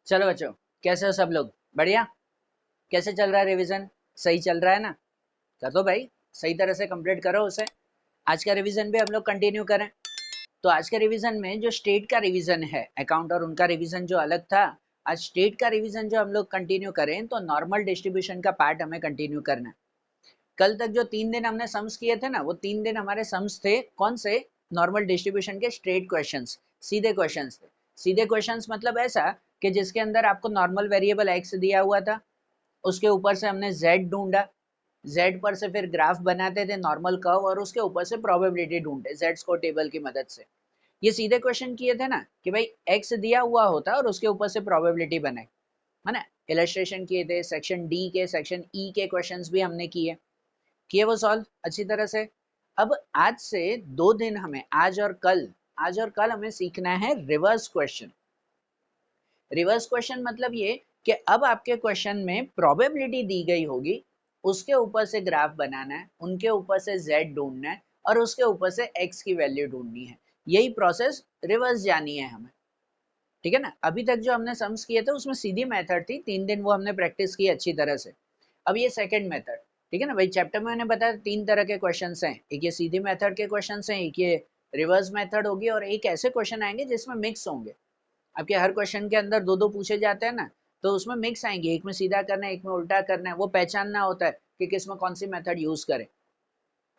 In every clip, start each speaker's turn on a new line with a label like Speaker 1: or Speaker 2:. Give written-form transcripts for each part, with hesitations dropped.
Speaker 1: चलो बच्चों, कैसे हो सब लोग? बढ़िया। कैसे चल रहा है रिवीजन? सही चल रहा है ना? कर दो भाई, सही तरह से कंप्लीट करो उसे। आज का रिवीजन भी हम लोग कंटिन्यू करें। तो आज के रिवीजन में जो स्टेट का रिवीजन है, अकाउंट और उनका रिवीजन जो अलग था, आज स्टेट का रिवीजन जो हम लोग कंटिन्यू करें तो नॉर्मल डिस्ट्रीब्यूशन का पार्ट हमें कंटिन्यू करना है। कल तक जो 3 दिन हमने सम्स किए थे ना, वो 3 दिन हमारे सम्स थे कौन से? नॉर्मल डिस्ट्रीब्यूशन के स्ट्रेट क्वेश्चंस, सीधे क्वेश्चंस थे। सीधे क्वेश्चंस मतलब ऐसा कि जिसके अंदर आपको नॉर्मल वेरिएबल एक्स दिया हुआ था, उसके ऊपर से हमने z ढूंढा, z पर से फिर ग्राफ बनाते थे नॉर्मल कर्व, और उसके ऊपर से प्रोबेबिलिटी ढूंढे z स्कोर टेबल की मदद से। ये सीधे क्वेश्चन किए थे ना कि भाई x दिया हुआ होता और उसके ऊपर से प्रोबेबिलिटी बनाए, है ना? इलस्ट्रेशन किए थे, सेक्शन डी के, सेक्शन ई के क्वेश्चंस भी हमने किए किए वो सॉल्व अच्छी तरह से। अब आज से 2 दिन हमें, आज और कल हमें सीखना है रिवर्स क्वेश्चन। रिवर्स क्वेश्चन मतलब ये कि अब आपके क्वेश्चन में प्रोबेबिलिटी दी गई होगी, उसके ऊपर से ग्राफ बनाना है, उनके ऊपर से z ढूंढना है और उसके ऊपर से x की वैल्यू ढूंढनी है। यही प्रोसेस रिवर्स जानी है हमें, ठीक है ना? अभी तक जो हमने सम्स किए थे उसमें सीधी मेथड थी, 3 दिन वो हमने प्रैक्टिस की अच्छी तरह से। अब ये सेकंड मेथड, ठीक है ना भाई? चैप्टर में मैंने बताया 3 तरह के क्वेश्चंस हैं, एक ये सीधी मेथड के क्वेश्चंस हैं, एक ये रिवर्स मेथड होगी, और एक ऐसे क्वेश्चन आएंगे जिसमें मिक्स होंगे। आपके हर क्वेश्चन के अंदर दो दो पूछे जाते हैं ना, तो उसमें मिक्स आएंगे, एक में सीधा करना है, एक में उल्टा करना है, वो पहचानना होता है कि किस में कौन सी मेथड यूज करें,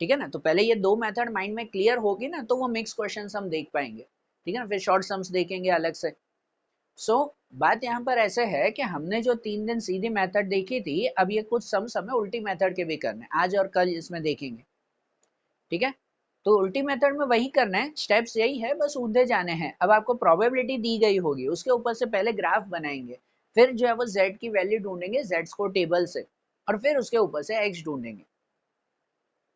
Speaker 1: ठीक है ना? तो पहले ये 2 मेथड माइंड में क्लियर होगी ना, तो वो मिक्स क्वेश्चन हम देख पाएंगे, ठीक है ना? फिर शॉर्ट सम्स देखेंगे अलग से। बात यहाँ पर ऐसे है कि हमने जो 3 दिन सीधी मेथड देखी थी, अब ये कुछ सम्स हमें उल्टी मेथड के भी करने हैं, आज और कल इसमें देखेंगे, ठीक है? तो उल्टी मेथड में वही करना है, स्टेप्स यही है, बस ऊंधे जाने हैं। अब आपको प्रोबेबिलिटी दी गई होगी, उसके ऊपर से पहले ग्राफ बनाएंगे, फिर जो है वो z की वैल्यू ढूंढेंगे z स्कोर टेबल से, और फिर उसके ऊपर से x ढूंढेंगे,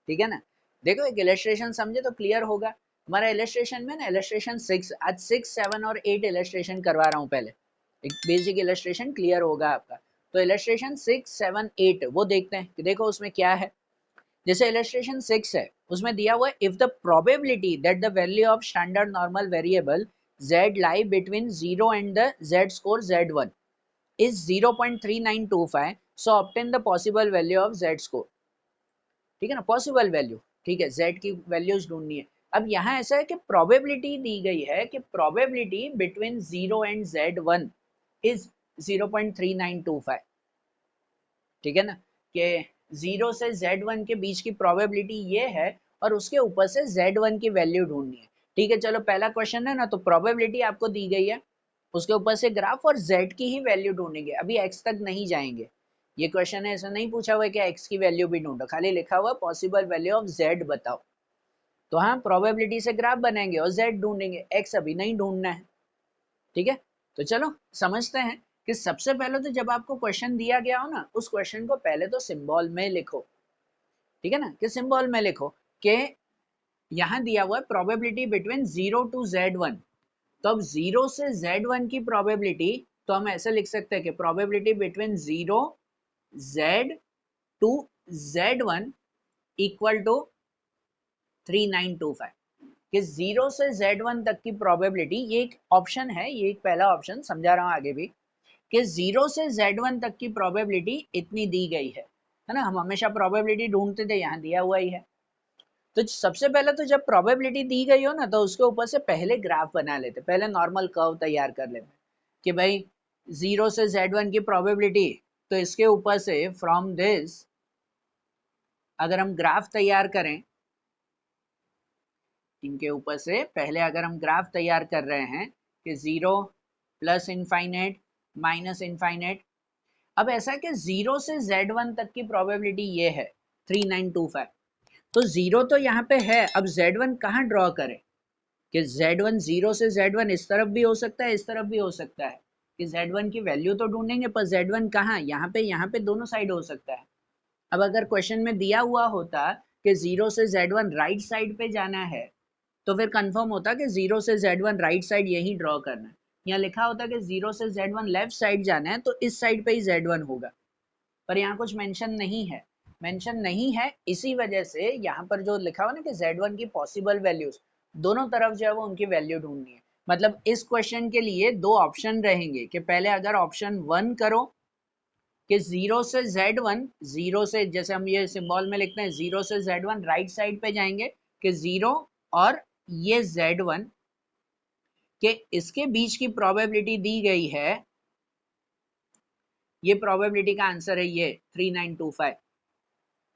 Speaker 1: ठीक है ना? देखो एक इलस्ट्रेशन समझे तो क्लियर होगा। हमारा इलस्ट्रेशन में ना, इलस्ट्रेशन 6, आज 6, 7 और 8 इलस्ट्रेशन करवा रहा हूँ। पहले एक बेसिक इलस्ट्रेशन क्लियर होगा आपका। तो इलस्ट्रेशन 6, 7, 8 वो देखते हैं कि देखो उसमें क्या है। जैसे इलस्ट्रेशन 6 है, उसमें दिया हुआ है if the probability that the value of standard normal variable z lie between 0 and the z score z1 is 0.3925, so obtain the possible value of z score, ठीक है ना? पॉसिबल वैल्यू, ठीक है, z की वैल्यूज ढूंढनी है। अब यहाँ ऐसा है कि प्रोबेबिलिटी दी गई है कि probability between 0 and z1 is 0.3925, ठीक है ना? कि 0 से z1 के बीच की प्रोबेबिलिटी ये है, और उसके ऊपर से z1 की वैल्यू ढूंढनी है, ठीक है? चलो पहला क्वेश्चन है ना, तो प्रोबेबिलिटी आपको दी गई है, उसके ऊपर से ग्राफ और z की ही वैल्यू ढूंढेंगे, अभी x तक नहीं जाएंगे। ये क्वेश्चन है, ऐसा नहीं पूछा हुआ है कि x की वैल्यू भी ढूंढो, खाली लिखा हुआ पॉसिबल वैल्यू ऑफ z बताओ। तो हाँ, प्रोबेबिलिटी से ग्राफ बनाएंगे और z ढूंढेंगे, x अभी नहीं ढूंढना है, ठीक है? तो चलो समझते हैं कि सबसे पहले तो जब आपको क्वेश्चन दिया गया हो ना, उस क्वेश्चन को पहले तो सिंबल में लिखो, ठीक है ना? कि सिंबल में लिखो कि यहाँ दिया हुआ है प्रोबेबिलिटी बिटवीन 0 टू z1। तो अब 0 से z1 की प्रोबेबिलिटी, तो हम ऐसे लिख सकते हैं कि probability between 0 z to z1 equal to 3925, कि 0 से z1 तक की प्रोबेबिलिटी, ये एक ऑप्शन है, ये एक पहला ऑप्शन समझा रहा हूँ आगे भी, कि 0 से z1 तक की प्रोबेबिलिटी इतनी दी गई है ना? हम हमेशा प्रोबेबिलिटी ढूंढते थे, यहाँ दिया हुआ ही है। तो सबसे पहले तो जब प्रोबेबिलिटी दी गई हो ना, तो उसके ऊपर से पहले ग्राफ बना लेते, पहले नॉर्मल कर्व तैयार कर लेते कि भाई 0 से z1 की प्रोबेबिलिटी, तो इसके ऊपर से फ्रॉम दिस अगर हम ग्राफ तैयार करें, इनके ऊपर से पहले अगर हम ग्राफ तैयार कर रहे हैं कि 0 प्लस इनफाइनाइट माइनस इनफाइनाइट। अब ऐसा कि 0 से z1 तक की प्रोबेबिलिटी ये है 3925, तो 0 तो यहाँ पे है, अब z1 कहाँ ड्रॉ करें? कि z1, 0 से z1 इस तरफ भी हो सकता है, इस तरफ भी हो सकता है, कि z1 की वैल्यू तो ढूंढेंगे, पर z1 कहाँ? यहाँ पे दोनों साइड हो सकता है। अब अगर क्वेश्चन में दिया हुआ होता कि 0 से z1 राइट साइड पे जाना है, तो फिर कंफर्म होता कि 0 से z1 राइट साइड यही ड्रॉ करना है। यहाँ लिखा होता कि 0 से z1 लेफ्ट साइड जाना है, तो इस साइड पे ही z1 होगा, पर यहाँ कुछ मेंशन नहीं है। मेंशन नहीं है इसी वजह से यहाँ पर जो लिखा हुआ ना कि z1 की पॉसिबल वैल्यूज, दोनों तरफ जो है वो उनकी वैल्यू ढूंढनी है। मतलब इस क्वेश्चन के लिए दो ऑप्शन रहेंगे कि पहले अगर ऑप्शन 1 करो कि 0 से Z1, 0 से, जैसे हम ये सिंबल में लिखते हैं 0 से Z1, राइट साइड पे जाएंगे कि 0 और ये Z1 कि इसके बीच की प्रोबेबिलिटी दी गई है, ये प्रोबेबिलिटी का आंसर है ये 3925।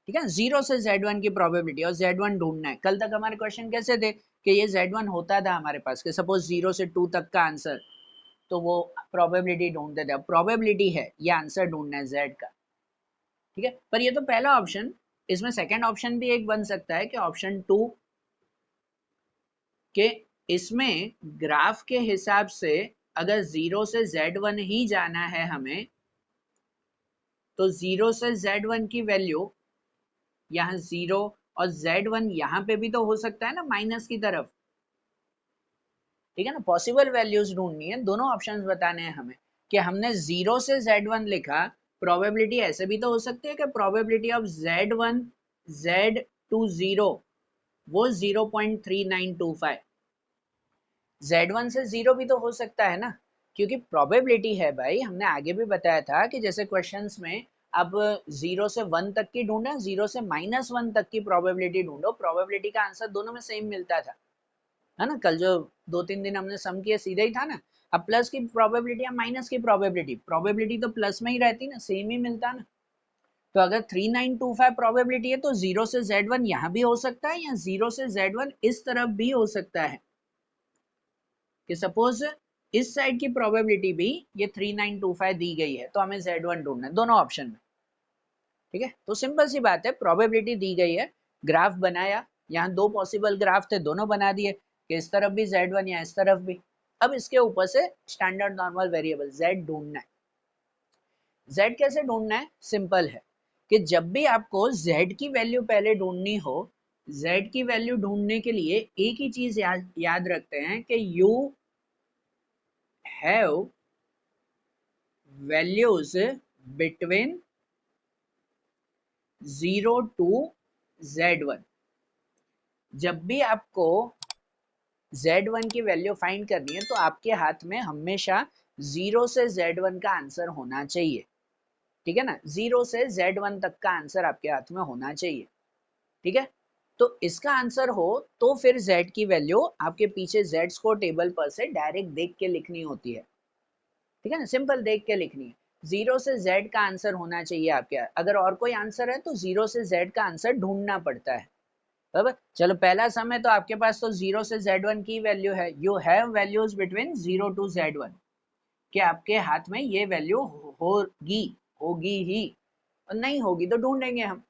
Speaker 1: ठीक है, 0 से Z1 की प्रोबेबिलिटी और Z1 ढूंढना है। कल तक हमारे क्वेश्चन कैसे थे कि ये Z1 होता था हमारे पास कि सपोज 0 से 2 तक का आंसर, तो वो प्रोबेबिलिटी ढूंढते थे। अब प्रोबेबिलिटी है, ये आंसर ढूंढना है Z का। ठीक है, पर ये तो पहला ऑप्शन, इसमें सेकंड ऑप्शन भी एक बन सकता है कि ऑप्शन 2 के इसमें ग्राफ के हिसाब से अगर 0 से Z1 ही जाना है हमें, तो 0 से Z1 की वैल्यू यहाँ 0 और Z1 यहाँ पे भी तो हो सकता है ना माइनस की तरफ। ठीक है ना, पॉसिबल वैल्यूज ढूंढनी है, दोनों ऑप्शंस बताने हैं हमें कि हमने 0 से Z1 लिखा, प्रोबेबिलिटी ऐसे भी तो हो सकती है कि प्रोबेबिलिटी ऑफ Z1 Z20 वो 0.3925, Z1 से 0 भी तो हो सकता है ना, क्योंकि प्रोबेबिलिटी है भाई, हमने आगे भी बताया था कि जैसे क्वेश्चंस में अब 0 से 1 तक की ढूंढना, 0 से -1 तक की प्रोबेबिलिटी ढूंढो, प्रोबेबिलिटी का आंसर दोनों में सेम मिलता था, है ना। कल जो 2-3 दिन हमने सम किया सीधा ही था ना। अब प्लस की प्रोबेबिलिटी या माइनस की प्रोबेबिलिटी तो प्लस में ही रहती ना, सेम ही मिलता ना। तो अगर 3925 प्रोबेबिलिटी है तो 0 से Z1 यहाँ भी हो सकता है या 0 से Z1 इस तरफ भी हो सकता है, कि सपोज इस साइड की प्रोबेबिलिटी भी ये 3925 दी गई है, तो हमें Z1 ढूंढना है दोनों ऑप्शन में। ठीक है, तो सिंपल सी बात है, प्रोबेबिलिटी दी गई है, ग्राफ बनाया, यहाँ दो पॉसिबल ग्राफ थे, दोनों बना दिए कि इस तरफ भी Z1 या इस तरफ भी। अब इसके ऊपर से स्टैंडर्ड नॉर्मल वेरिएबल Z ढूंढना है। Z कैसे ढूंढना है, सिंपल है कि जब भी आपको Z की वैल्यू पहले ढूंढनी हो, Z की वैल्यू ढूंढने के लिए एक ही चीज याद रखते हैं कि you have values between 0 to Z1। जब भी आपको Z1 की वैल्यू फाइंड करनी है तो आपके हाथ में हमेशा 0 से Z1 का आंसर होना चाहिए। ठीक है ना, 0 से Z1 तक का आंसर आपके हाथ में होना चाहिए। ठीक है, तो इसका आंसर हो तो फिर Z की वैल्यू आपके पीछे Z स्कोर टेबल पर से डायरेक्ट देख के लिखनी होती है। ठीक है ना, सिंपल देख के लिखनी है। 0 से Z का आंसर होना चाहिए आपके, अगर और कोई आंसर है तो 0 से Z का आंसर ढूंढना पड़ता है। बराबर, चलो पहला सम है तो आपके पास तो 0 से Z1 की वैल्यू है, you have values between 0 to Z1, कि आपके हाथ में ये वैल्यू होगी, होगी ही, और नहीं होगी तो ढूंढेंगे हम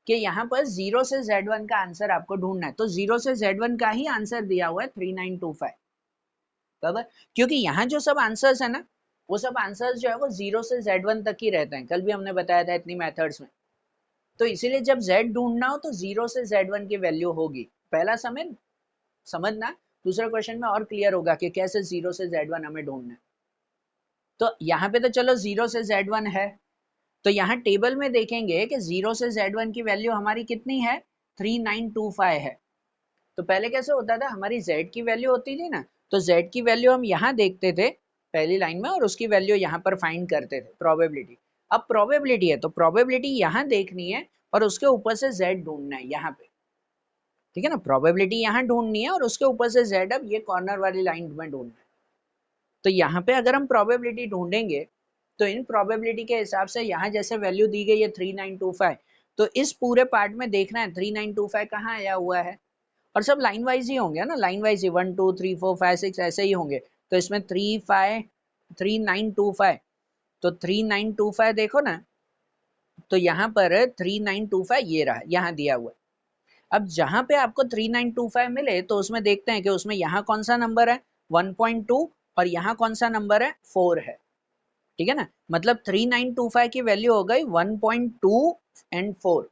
Speaker 1: कि यहाँ पर 0 से Z1 का आंसर आपको ढूंढना है। तो 0 से Z1 का ही आंसर दिया हुआ है 3925। बराबर, क्योंकि यहाँ जो सब आंसर्स है ना, वो सब आंसर्स जो है वो 0 से Z1 तक ही रहते हैं, कल भी हमने बताया था इतनी मेथड्स में। तो इसीलिए जब Z ढूंढना हो तो 0 से Z1 की वैल्यू होगी। पहला समय समझना, दूसरा क्वेश्चन में और क्लियर होगा कि कैसे 0 से Z1 हमें ढूंढना है। तो यहाँ पे तो चलो 0 से Z1 है, तो यहाँ टेबल में देखेंगे कि 0 से Z1 की वैल्यू हमारी कितनी है, 3925 है। तो पहले कैसे होता था, हमारी Z की वैल्यू होती थी ना, तो Z की वैल्यू हम यहाँ देखते थे पहली लाइन में और उसकी वैल्यू यहाँ पर फाइंड करते थे, प्रोबेबिलिटी। अब प्रोबेबिलिटी है तो प्रोबेबिलिटी यहाँ देखनी है और उसके ऊपर से Z ढूंढना है यहाँ पे। ठीक है ना, प्रोबेबिलिटी यहाँ ढूंढनी है और उसके ऊपर से Z अब ये कॉर्नर वाली लाइन में ढूंढना है। तो यहाँ पे अगर हम प्रोबेबिलिटी ढूंढेंगे तो इन प्रोबेबिलिटी के हिसाब से यहाँ जैसे वैल्यू दी गई है 3925, तो इस पूरे पार्ट में देखना है 3925 कहाँ आया हुआ है, और सब लाइन वाइज ही होंगे ना, लाइन वाइज ही 1 2 3 4 5 6 ऐसे ही होंगे। तो इसमें 3925, तो 3925 देखो ना, तो यहाँ पर 3925 ये रहा, यहाँ दिया हुआ है। अब जहां पे आपको 3925 मिले तो उसमें देखते हैं कि उसमें यहाँ कौन सा नंबर है 1.2 और यहाँ कौन सा नंबर है 4 है। ठीक है ना, मतलब 3925 की वैल्यू हो गई 1.2 एंड 4।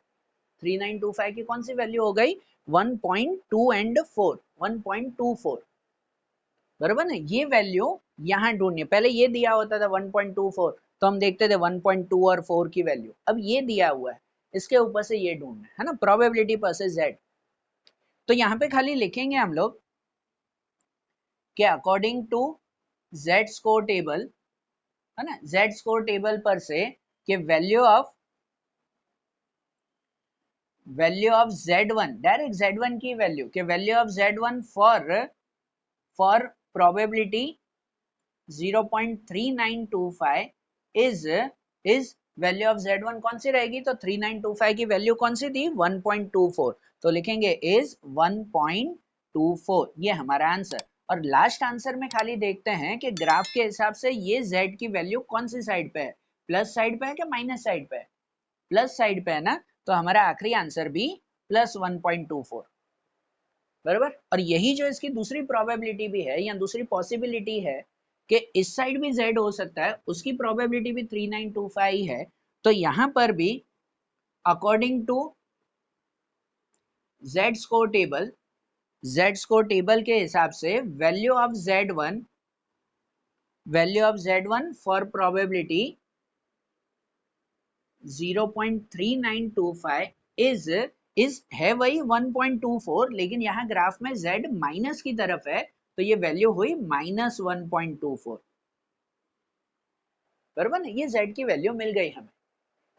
Speaker 1: 3925 की कौन सी वैल्यू हो गई 1.2 एंड 4, 1.24। बरोबर ना, ये वैल्यू यहाँ ढूंढनी है। पहले ये दिया होता था 1.24, तो हम देखते थे 1.2 और 4 की वैल्यू, अब ये दिया हुआ है, इसके ऊपर से ये ढूंढना है ना, प्रोबेबिलिटी पर से Z। तो यहाँ पे खाली लिखेंगे हम लोग कि according to Z score table, है ना, जेड स्कोर टेबल पर से कि value of z1, direct z1 की वैल्यू कि value of z1 for probability 0.3925 is value of z1 कौन सी रहेगी? तो 3925 की वैल्यू कौन सी थी? 1.24, तो लिखेंगे इज 1.24, ये हमारा आंसर। और लास्ट आंसर में खाली देखते हैं कि ग्राफ के हिसाब से ये z की वैल्यू कौन सी साइड पे है, प्लस साइड पे है कि माइनस साइड पे है? प्लस साइड पे है ना, तो हमारा आखिरी आंसर भी प्लस 1.24, बराबर। और यही जो इसकी दूसरी प्रोबेबिलिटी भी है या दूसरी पॉसिबिलिटी है कि इस साइड भी z हो सकता है, उसकी प्रोबेबिलिटी भी 3925 है। तो यहां पर भी according to z score table के हिसाब से value of z1 for probability 0.3925 is है वही 1.24, लेकिन यहाँ ग्राफ में z माइनस की तरफ है, तो ये वैल्यू हुई -1.24, बराबर ना। ये z की वैल्यू मिल गई हमें।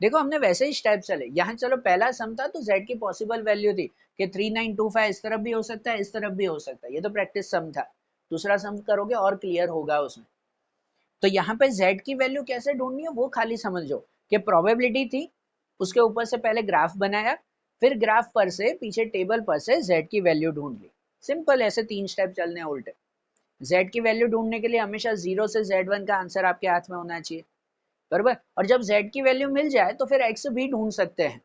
Speaker 1: देखो हमने वैसे ही स्टेप चले, यहाँ चलो पहला सम था तो z की पॉसिबल वैल्यू थी कि 3925 इस तरफ भी हो सकता है, इस तरफ भी हो सकता है, ये तो प्रैक्टिस सम था। दूसरा सम करोगे और क्लियर होगा उसमें। तो यहाँ पे z की वैल्यू कैसे ढूंढनी है वो खाली समझो कि प्रोबेबिलिटी थी, उसके ऊपर से पहले ग्राफ बनाया, फिर ग्राफ पर से पीछे टेबल पर से z की वैल्यू ढूंढ ली। सिंपल, ऐसे 3 स्टेप चलने उल्टे। z की वैल्यू ढूंढने के लिए हमेशा 0 से z1 का आंसर आपके हाथ में होना चाहिए, बराबर। और जब z की वैल्यू मिल जाए तो फिर x भी ढूंढ सकते हैं,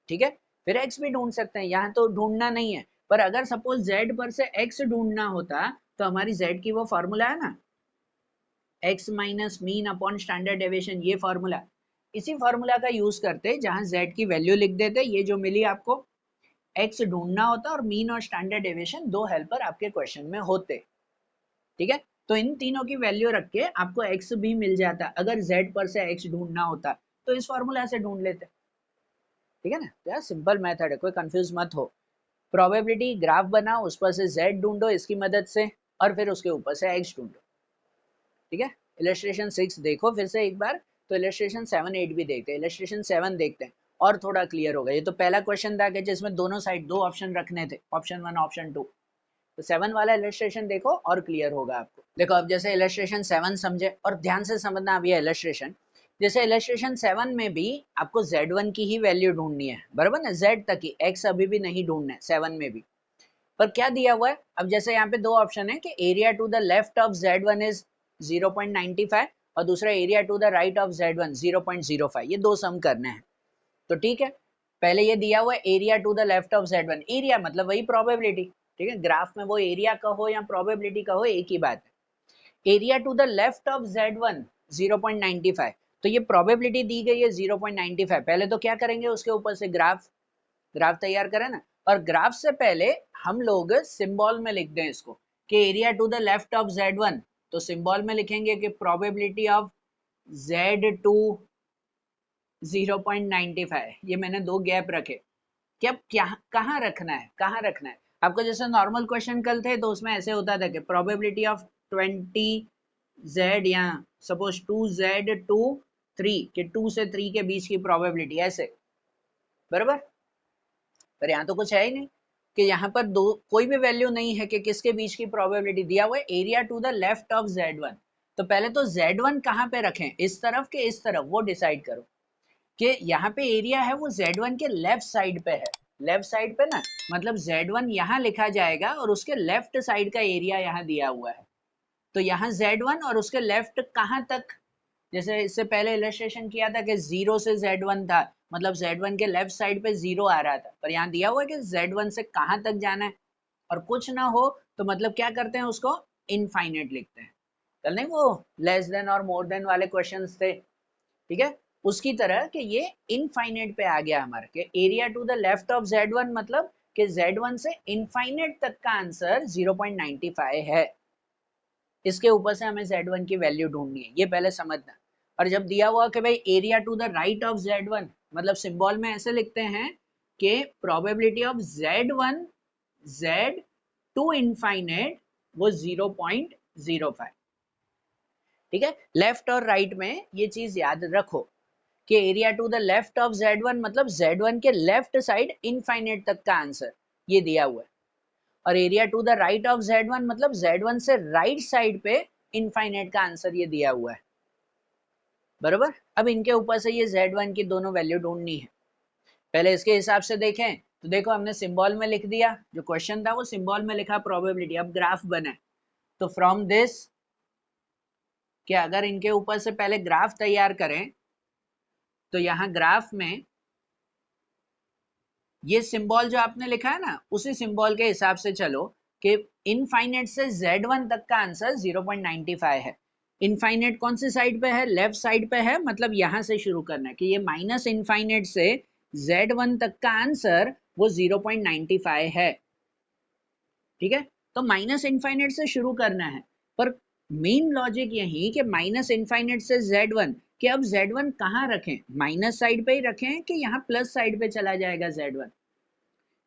Speaker 1: ठीक है, फिर x भी ढूंढ सकते हैं। यहाँ तो ढूंढना नहीं है, पर अगर सपोज z पर से x ढूंढना होता तो हमारी z की वो फॉर्मूला है ना, x minus mean upon standard deviation, ये फॉर्मूला, इसी फॉर्मूला का यूज करते जहां z की वैल्यू लिख देते, ये जो मिली आपको, x ढूंढना होता और मीन और स्टैंडर्ड डेविएशन दो हेल्पर आपके क्वेश्चन में होते, ठीक है। तो इन तीनों की वैल्यू रख के आपको x भी मिल जाता। अगर z पर से x ढूंढना होता तो इस फॉर्मूला से ढूंढ लेते, ठीक है ना। तो यार सिंपल मेथड है, कोई कंफ्यूज मत हो। प्रोबेबिलिटी ग्राफ बनाओ, उस पर से z ढूंढो इसकी मदद से, और फिर उसके ऊपर से x ढूंढो, ठीक है। इलस्ट्रेशन 6 देखो फिर से एक बार, तो इलस्ट्रेशन 7 8 भी देखते हैं। इलस्ट्रेशन 7 देखते हैं और थोड़ा क्लियर होगा। ये तो पहला क्वेश्चन था कि जिसमें दोनों साइड दो ऑप्शन रखने थे, ऑप्शन 1 ऑप्शन 2। तो 7 वाला इलस्ट्रेशन देखो और क्लियर होगा आपको। देखो अब जैसे इलस्ट्रेशन 7 समझे, और ध्यान से समझना अब ये इलस्ट्रेशन, जैसे इलस्ट्रेशन 7 में भी आपको z1 की ही वैल्यू ढूंढनी है, बराबर ना, z तक ही, x अभी भी नहीं ढूंढना है 7 में भी। पर क्या दिया हुआ है, अब जैसे यहाँ पे दो ऑप्शन है कि area to the left of z1 is 0.95 और दूसरा area to the right of z1 0.05, ये दो सम करने हैं। तो ठीक है, पहले ये दिया हुआ है area to the left of z1, area मतलब वही प्रोबेबिलिटी, ठीक है। ग्राफ में वो एरिया कहो या प्रोबेबिलिटी कहो एक ही बात है। Area to the left of z1 0.95, तो ये प्रोबेबिलिटी दी गई है 0.95। पहले तो क्या करेंगे, उसके ऊपर से ग्राफ तैयार करें ना, और ग्राफ से पहले हम लोग सिंबल में लिख दें इसको कि area to the left of z1, तो सिंबल में लिखेंगे कि प्रोबेबिलिटी ऑफ z2 0.95, ये मैंने दो गैप रखे। क्या क्या कहाँ रखना है, कहाँ रखना है आपको? जैसे नॉर्मल क्वेश्चन कल थे तो उसमें ऐसे होता था कि प्रोबेबिलिटी ऑफ 20z या सपोज 2z टू 3, कि 2 से 3 के बीच की प्रोबेबिलिटी, ऐसे, बराबर। पर यहाँ तो कुछ है ही नहीं कि यहाँ पर दो कोई भी वैल्यू नहीं है कि किसके बीच की प्रोबेबिलिटी, दिया हुआ है area to the left of z1। तो पहले तो z1 कहाँ पे रखें, इस तरफ के इस तरफ, वो डिसाइड करो कि यहाँ पे एरिया है वो z1 के लेफ्ट साइड पे है, लेफ्ट साइड पे ना, मतलब z1 यहाँ लिखा जाएगा और उसके लेफ्ट साइड का एरिया यहाँ दिया हुआ है। तो यहाँ z1 और उसके लेफ्ट कहाँ तक, जैसे इससे पहले इलस्ट्रेशन किया था कि 0 से z1 था, मतलब z1 के लेफ्ट साइड पे 0 आ रहा था, पर यहाँ दिया हुआ है कि z1 से कहाँ तक जाना है, और कुछ ना हो तो मतलब क्या करते हैं, उसको इनफाइनाइट लिखते हैं। कल नहीं वो लेस देन और मोर देन वाले क्वेश्चंस थे, ठीक है, उसकी तरह कि ये इनफाइनाइट पे आ गया हमारे के area to the left of z1, मतलब कि z1 से इनफाइनाइट तक का आंसर 0.95 है। इसके ऊपर से हमें z1 की वैल्यू ढूंढनी है, ये पहले समझना। और जब दिया हुआ कि भाई area to the right of z1, मतलब सिंबल में ऐसे लिखते हैं कि probability of z1 z to infinite वो 0.05। ठीक है, लेफ्ट और राइट में ये चीज याद रखो कि area to the left of Z1 मतलब Z1 के लेफ्ट साइड इनफाइनाइट तक का आंसर ये दिया हुआ है, और area to the right of Z1 मतलब Z1 से राइट साइड पे इनफाइनाइट का आंसर ये दिया हुआ है। बरोबर, अब इनके ऊपर से ये Z1 की दोनों वैल्यू ढूंढनी है। पहले इसके हिसाब से देखें तो देखो हमने सिंबल में लिख दिया, जो क्वेश्चन था वो सिंबल में लिखा प्रोबेबिलिटी, अब ग्राफ बना है। तो फ्रॉम दिस कि अगर इनके ऊपर से पहले ग्राफ तैयार करें तो यहाँ ग्राफ में ये सिंबल जो आपने लिखा है ना, उसी सिंबल के हिसाब से चलो कि इनफाइनाइट से Z1 तक का आंसर 0.95 है। इनफाइनाइट कौन सी साइड पे है? लेफ्ट साइड पे है, मतलब यहां से शुरू करना है कि ये माइनस इनफाइनाइट से Z1 तक का आंसर वो 0.95 है। ठीक है, तो माइनस इनफाइनाइट से शुरू करना है, पर मेन लॉजिक यही कि माइनस इनफाइनाइट से Z1 कि अब Z1 कहाँ रखें, माइनस साइड पे ही रखें कि यहाँ प्लस साइड पे चला जाएगा Z1,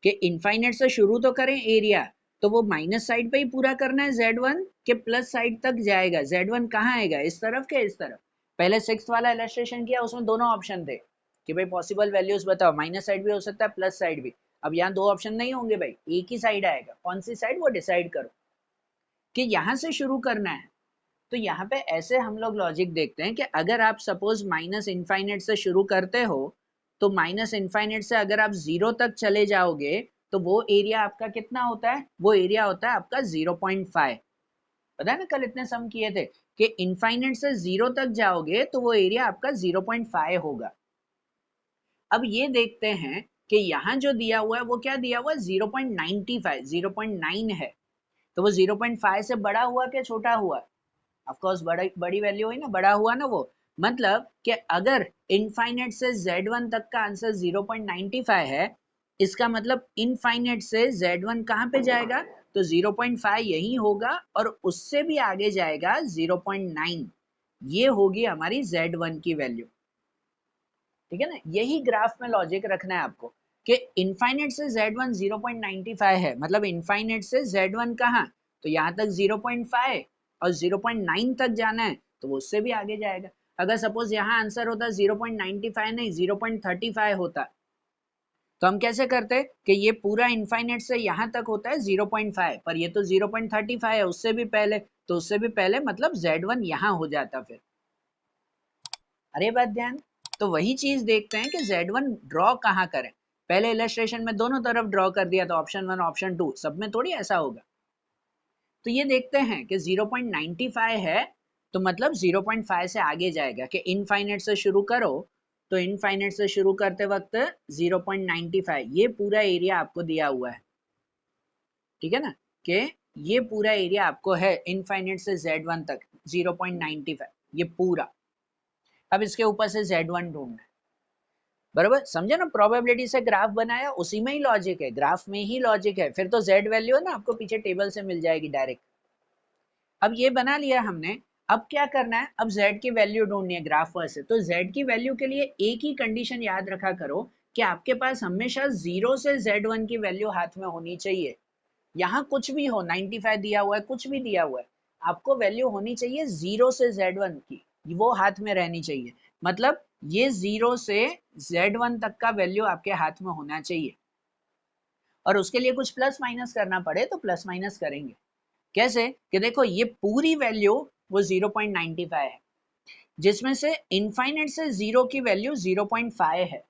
Speaker 1: कि इनफाइनाइट से शुरू तो करें एरिया, तो वो माइनस साइड पे ही पूरा करना है Z1 के प्लस साइड तक जाएगा। Z1 कहाँ आएगा, इस तरफ के इस तरफ। पहले 6th वाला इलस्ट्रेशन किया, उसमें दोनों ऑप्शन थे कि भाई पॉसिबल वैल्यूज बताओ, माइनस साइड भी हो सकता है प्लस साइड भी। अब यहाँ दो ऑप्शन नहीं होंगे भाई, एक ही साइड आएगा, कौन सी साइड वो डिसाइड करो कि यहाँ से शुरू करना है। तो यहाँ पे ऐसे हम लोग लॉजिक देखते हैं कि अगर आप सपोज माइनस इनफाइनाइट से शुरू करते हो तो माइनस इनफाइनाइट से अगर आप 0 तक चले जाओगे तो वो एरिया आपका कितना होता है, वो एरिया होता है आपका 0.5। पता है ना कल इतने सम किए थे कि इनफाइनाइट से 0 तक जाओगे तो वो एरिया आपका 0.5 होगा। अब ये देखते हैं कि यहाँ जो दिया हुआ है वो क्या दिया हुआ है, 0.95, 0.9 है। तो वो 0.5 से बड़ा हुआ क्या छोटा हुआ? ऑफ कोर्स बड़ी वैल्यू हुई ना, बड़ा हुआ ना वो। मतलब कि अगर इनफाइनाइट से Z1 तक का आंसर 0.95 है, इसका मतलब इनफाइनाइट से Z1 कहाँ पे जाएगा, तो 0.5 यही होगा, और उससे भी आगे जाएगा 0.9। ये होगी हमारी Z1 की वैल्यू। ठीक है ना, यही ग्राफ में लॉजिक रखना है आपको कि इनफाइनाइट से Z1 0.95 है, मतलब इनफाइनाइट से Z1 कहाँ, तो यहाँ तक 0.5 और 0.9 तक जाना है, तो वो उससे भी आगे जाएगा। अगर सपोज यहाँ आंसर होता 0.95 नहीं 0.35 होता, तो हम कैसे करते कि ये पूरा इनफाइनाइट से यहाँ तक होता है 0.5, पर ये तो 0.35 है, उससे भी पहले, तो उससे भी पहले मतलब Z1 यहाँ हो जाता फिर। अरे बात ध्यान, तो वही चीज देखते हैं कि Z1 ड्रॉ कहाँ करें। पहले इलस्ट्रेशन में दोनों तरफ ड्रॉ कर दिया, तो ऑप्शन 1 ऑप्शन 2 सब में थोड़ी ऐसा होगा। तो ये देखते हैं कि 0.95 है, तो मतलब 0.5 से आगे जाएगा कि इनफाइनाइट से शुरू करो, तो इनफाइनाइट से शुरू करते वक्त 0.95 ये पूरा एरिया आपको दिया हुआ है। ठीक है ना, कि ये पूरा एरिया आपको है इनफाइनाइट से Z1 तक 0.95 ये पूरा। अब इसके ऊपर से Z1 ढूंढना है। बराबर समझे ना, प्रोबेबिलिटी से ग्राफ बनाया, उसी में ही लॉजिक है, ग्राफ में ही लॉजिक है। फिर तो Z वैल्यू है ना आपको पीछे टेबल से मिल जाएगी डायरेक्ट। अब ये बना लिया हमने, अब क्या करना है, अब Z की वैल्यू ढूंढनी है ग्राफ पर से। तो Z की वैल्यू के लिए एक ही कंडीशन याद रखा करो कि आपके पास हमेशा 0 से Z1 की वैल्यू हाथ में होनी चाहिए। यहाँ कुछ भी हो, 95 दिया हुआ है, कुछ भी दिया हुआ है, आपको वैल्यू होनी चाहिए 0 से Z1 की, वो हाथ में रहनी चाहिए। मतलब ये 0 से Z1 तक का वैल्यू आपके हाथ में होना चाहिए, और उसके लिए कुछ प्लस माइनस करना पड़े तो प्लस माइनस करेंगे। कैसे कि देखो ये पूरी वैल्यू वो 0.95 है, जिसमें से इनफाइनाइट से 0 की वैल्यू 0.5 है।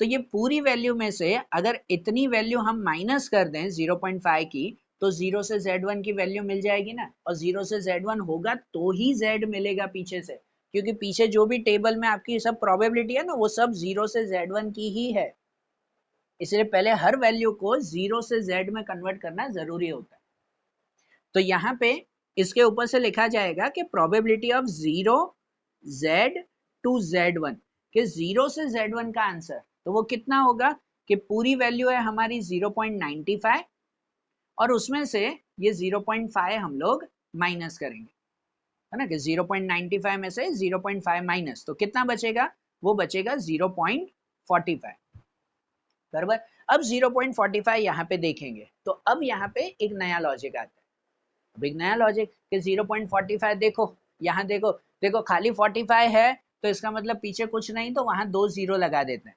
Speaker 1: तो ये पूरी वैल्यू में से अगर इतनी वैल्यू हम माइनस कर दें 0.5 की, तो 0 से Z1 की वैल्यू मिल जाएगी ना, और 0 से Z1 होगा तो ही Z मिलेगा पीछे से, क्योंकि पीछे जो भी टेबल में आपकी सब प्रोबेबिलिटी है ना, वो सब 0 से Z1 की ही है। इसलिए पहले हर वैल्यू को 0 से Z में कन्वर्ट करना जरूरी होता है। तो यहाँ पे इसके ऊपर से लिखा जाएगा कि probability of 0 Z to Z1, कि 0 से Z1 का आंसर, तो वो कितना होगा कि पूरी वैल्यू है हमारी 0.95, और उसमें से ये 0.5 हम लोग माइनस करेंगे, है ना, कि 0.95 में से 0.5 माइनस, तो कितना बचेगा, वो बचेगा 0.45। बराबर, अब 0.45 यहाँ पे देखेंगे, तो अब यहाँ पे एक नया लॉजिक आता है अब एक नया लॉजिक कि 0.45 देखो, यहाँ देखो, देखो खाली 45 है तो इसका मतलब पीछे कुछ नहीं, तो वहां 2 0 लगा देते हैं।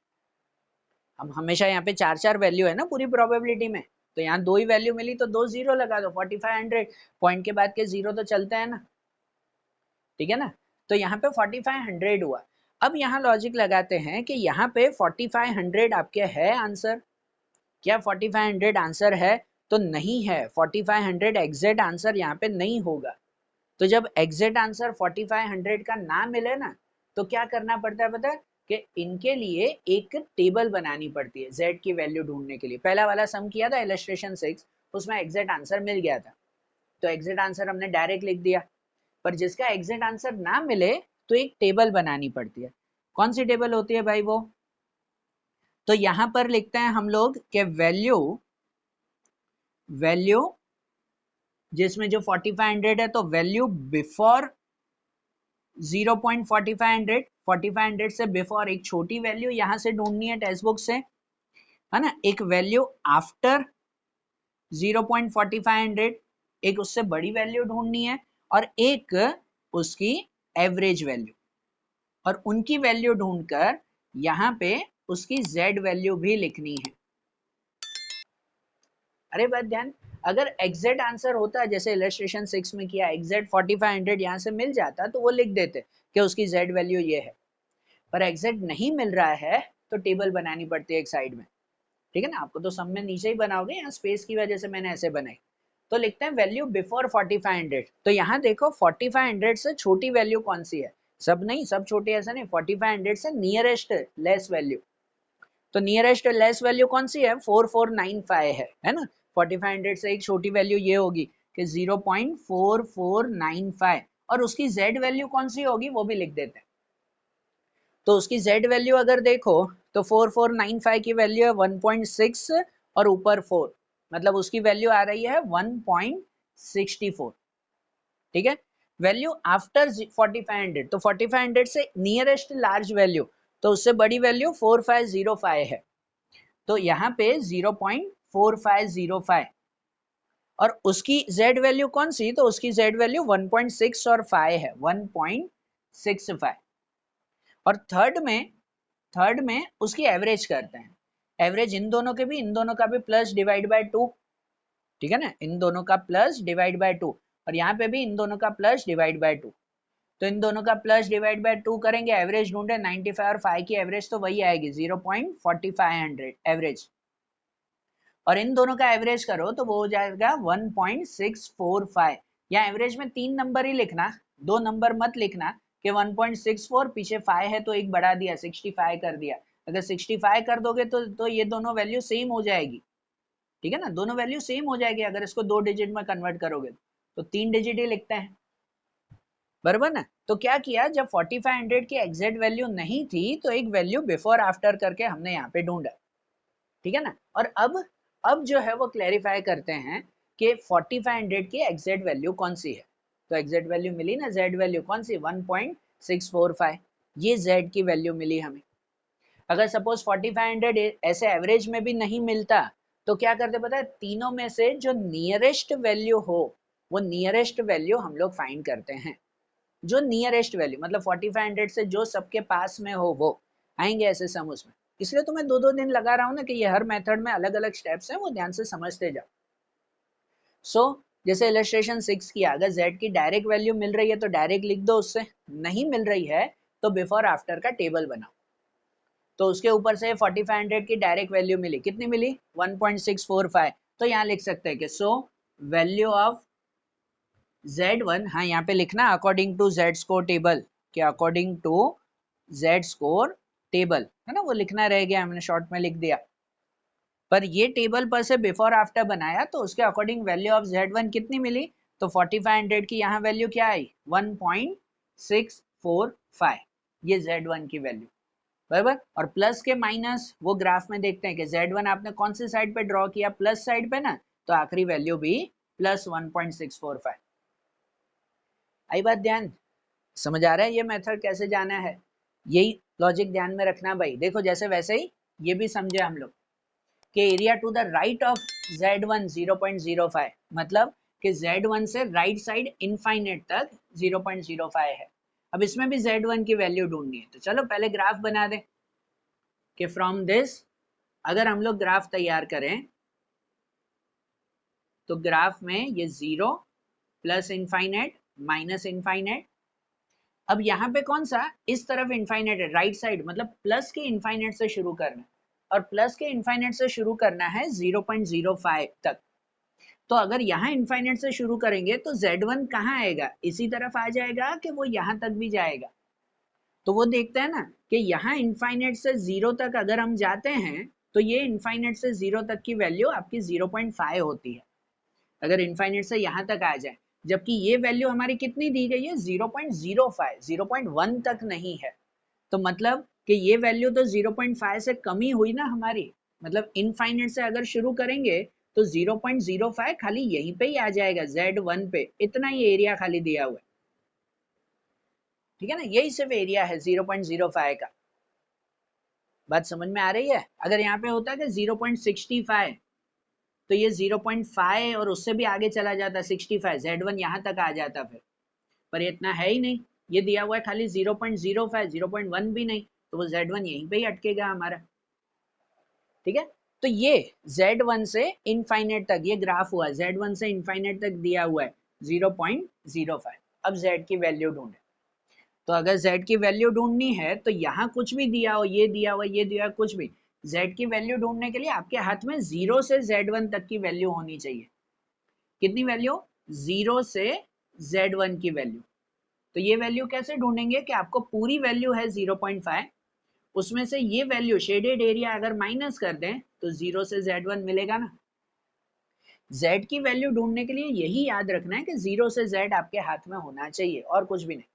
Speaker 1: हम हमेशा यहाँ पे 4 वैल्यू है ना पूरी प्रोबेबिलिटी में, तो यहाँ 2 ही वैल्यू मिली तो 2 0 लगा दो। 45 100 पॉइंट के बाद के 0 तो चलते हैं ना, ठीक है ना। तो यहाँ पे 45 100 हुआ। अब यहाँ लॉजिक लगाते हैं कि यहाँ पे 45 100 आपके है आंसर, क्या 45 100 आंसर है? तो नहीं है, 45 100 एग्जैक्ट आंसर यहाँ पे नहीं होगा। तो जब एग्जैक्ट आंसर 45 100 का ना मिले ना, तो क्या करना पड़ता है पता है? कि इनके लिए एक टेबल बनानी पड़ती है z की वैल्यू ढूंढने के लिए। पहला वाला सम किया था इलस्ट्रेशन 6, उसमें एग्जैक्ट आंसर मिल गया था, तो एग्जैक्ट आंसर हमने डायरेक्ट लिख दिया। पर जिसका एग्जैक्ट आंसर ना मिले तो एक टेबल बनानी पड़ती है। कौन सी टेबल होती है भाई वो? तो यहां पर लिखते हैं हम लोग कि वैल्यू जिसमें जो 45 100 है, तो वैल्यू बिफोर 0.45 100 से बिफोर एक छोटी वैल्यू यहां से ढूंढनी है टेक्स्ट बुक से, है ना। एक वैल्यू आफ्टर 0.45 100, एक उससे बड़ी वैल्यू ढूंढनी है, और एक उसकी एवरेज वैल्यू, और उनकी वैल्यू ढूंढकर यहाँ पे उसकी z वैल्यू भी लिखनी है। अरे बात ध्यान, अगर एग्जैक्ट आंसर होता है जैसे इलस्ट्रेशन 6 में किया, एग्जैक्ट 45 100 यहाँ से मिल जाता तो वो लिख देते कि उसकी z वैल्यू ये है। पर एग्जैक्ट नहीं मिल रहा है तो टेबल बनानी पड़ती है एक साइड में, ठीक है ना। आपको तो सब में नीचे ही बनाओगे, यहाँ स्पेस की वजह से मैंने ऐसे बनाई। तो लिखते हैं वैल्यू बिफोर 45 100। तो यहाँ देखो 45 100 से छोटी वैल्यू कौन सी है? सब नहीं, सब छोटे ऐसा नहीं, 45 100 से नियरेस्ट लेस वैल्यू। तो नियरेस्ट लेस वैल्यू कौन सी है? 4495 है ना। 45 100 से एक छोटी वैल्यू ये होगी कि 0.4495, और उसकी z वैल्यू कौन सी होगी वो भी लिख देते हैं। तो उसकी z वैल्यू अगर देखो तो 4495 की वैल्यू है 1.6 और ऊपर 4, मतलब उसकी वैल्यू आ रही है 1.64, ठीक है। वैल्यू आफ्टर 45 100, तो 45 100 से नियरेस्ट लार्ज वैल्यू, तो उससे बड़ी वैल्यू 4505 है, तो यहाँ पे 0.4505, और उसकी z वैल्यू कौन सी? तो उसकी z वैल्यू 1.6 और 5 है, 1.65। और थर्ड में उसकी एवरेज करते हैं। एवरेज इन दोनों के भी, इन दोनों का भी प्लस डिवाइड बाय 2, ठीक है ना, इन दोनों का प्लस डिवाइड बाय 2, और यहाँ पे भी इन दोनों का प्लस डिवाइड बाय 2। तो इन दोनों का प्लस डिवाइड बाय 2 करेंगे, एवरेज ढूंढे 95 और 5 की एवरेज तो वही आएगी 0.45 एवरेज, और इन दोनों का एवरेज करो तो वो हो जाएगा 1.645। यहाँ एवरेज में 3 नंबर ही लिखना, 2 नंबर मत लिखना कि 1.64 पीछे 5 है तो एक बढ़ा दिया 65 कर दिया। अगर 65 कर दोगे तो ये दोनों वैल्यू सेम हो जाएगी, ठीक है ना, दोनों वैल्यू सेम हो जाएगी। अगर इसको 2 डिजिट में कन्वर्ट करोगे तो 3 डिजिट ही लिखते हैं, बराबर ना। तो क्या किया, जब 45 100 की एग्जैक्ट वैल्यू नहीं थी तो एक वैल्यू बिफोर आफ्टर करके हमने यहाँ पे ढूंढा, ठीक है ना। और अब जो है वो क्लैरिफाई करते हैं कि 45 100 की एग्जैक्ट वैल्यू कौन सी है। तो एग्जैक्ट वैल्यू मिली ना, z वैल्यू कौन सी? 1.645, ये z की वैल्यू मिली हमें। अगर सपोज 45 100 ऐसे एवरेज में भी नहीं मिलता तो क्या करते पता है? तीनों में से जो नियरेस्ट वैल्यू हो वो नियरेस्ट वैल्यू हम लोग फाइंड करते हैं। जो नियरेस्ट वैल्यू मतलब 45 100 से जो सबके पास में हो वो आएंगे ऐसे सम उसमें। इसलिए तो मैं 2-2 दिन लगा रहा हूँ ना कि ये हर मेथड में अलग अलग स्टेप्स हैं, वो ध्यान से समझते जाओ। सो जैसे इलस्ट्रेशन 6 किया, अगर z की डायरेक्ट वैल्यू मिल रही है तो डायरेक्ट लिख दो, उससे नहीं मिल रही है तो बिफोर आफ्टर का टेबल बनाओ। तो उसके ऊपर से 45 100 की डायरेक्ट वैल्यू मिली, कितनी मिली? 1.645। तो यहाँ लिख सकते हैं कि सो वैल्यू ऑफ Z1, हाँ यहाँ पे लिखना according to Z score table, कि according to Z score table, है ना, वो लिखना रह गया, हमने शॉर्ट में लिख दिया। पर ये टेबल पर से बिफोर आफ्टर बनाया तो उसके अकॉर्डिंग वैल्यू ऑफ Z1 कितनी मिली? तो 45 100 की यहाँ वैल्यू क्या आई? 1.645, ये Z1 की वैल्यू, बराबर। और प्लस के माइनस वो ग्राफ में देखते हैं कि Z1 आपने कौन सी साइड पे ड्रॉ किया? प्लस साइड पे ना, तो आखिरी वैल्यू भी प्लस 1.645। आई बात ध्यान? समझ आ रहा है ये मेथड कैसे जाना है? यही लॉजिक ध्यान में रखना भाई। देखो जैसे वैसे ही ये भी समझे हम लोग कि area to the right of Z1 0.05, मतलब कि Z1 से राइट साइड इनफाइनाइट तक 0.05 है। अब इसमें भी Z1 की वैल्यू ढूंढनी है, तो चलो पहले ग्राफ बना दें कि फ्रॉम दिस अगर हम लोग ग्राफ तैयार करें तो ग्राफ में ये 0 प्लस इनफाइनाइट माइनस इनफाइनाइट। अब यहाँ पे कौन सा इस तरफ इनफाइनाइट है, राइट साइड, मतलब प्लस के इनफाइनाइट से शुरू करना है, और प्लस के इनफाइनाइट से शुरू करना है 0.05 तक। तो अगर यहाँ इनफाइनाइट से शुरू करेंगे तो Z1 कहाँ आएगा, इसी तरफ आ जाएगा कि वो यहाँ तक भी जाएगा। तो वो देखते हैं ना कि यहाँ इनफाइनाइट से 0 तक अगर हम जाते हैं तो ये इनफाइनाइट से 0 तक की वैल्यू आपकी 0.5 होती है, अगर इनफाइनाइट से यहाँ तक आ जाए, जबकि ये वैल्यू हमारी कितनी दी गई है 0.05, 0.1 तक नहीं है। तो मतलब कि ये वैल्यू तो 0.5 से कम ही हुई ना हमारी, मतलब इनफाइनाइट से अगर शुरू करेंगे तो 0.05 खाली यहीं पे ही आ जाएगा, Z1 पे इतना ही एरिया खाली दिया हुआ है, ठीक है ना, यही सिर्फ एरिया है 0.05 का। बात समझ में आ रही है? अगर यहाँ पे होता है कि 0.65 तो ये 0.5 और उससे भी आगे चला जाता 65, Z1 यहाँ तक आ जाता फिर, पर ये इतना है ही नहीं, ये दिया हुआ है खाली 0.05, 0.1 भी नहीं, तो वो Z1 यहीं पे ही अटकेगा हमारा, ठीक है। तो ये Z1 से इनफाइनाइट तक ये ग्राफ हुआ, Z1 से इनफाइनाइट तक दिया हुआ है 0.05। अब Z की वैल्यू ढूंढे, तो अगर Z की वैल्यू ढूंढनी है तो यहाँ कुछ भी दिया हो, ये दिया हुआ, ये दिया, कुछ भी, Z की वैल्यू ढूंढने के लिए आपके हाथ में 0 से Z1 तक की वैल्यू होनी चाहिए। कितनी वैल्यू? 0 से Z1 की वैल्यू। तो ये वैल्यू कैसे ढूंढेंगे कि आपको पूरी वैल्यू है 0.5, उसमें से ये वैल्यू शेडेड एरिया अगर माइनस कर दें तो 0 से Z1 मिलेगा ना। Z की वैल्यू ढूंढने के लिए यही याद रखना है कि 0 से Z आपके हाथ में होना चाहिए और कुछ भी नहीं,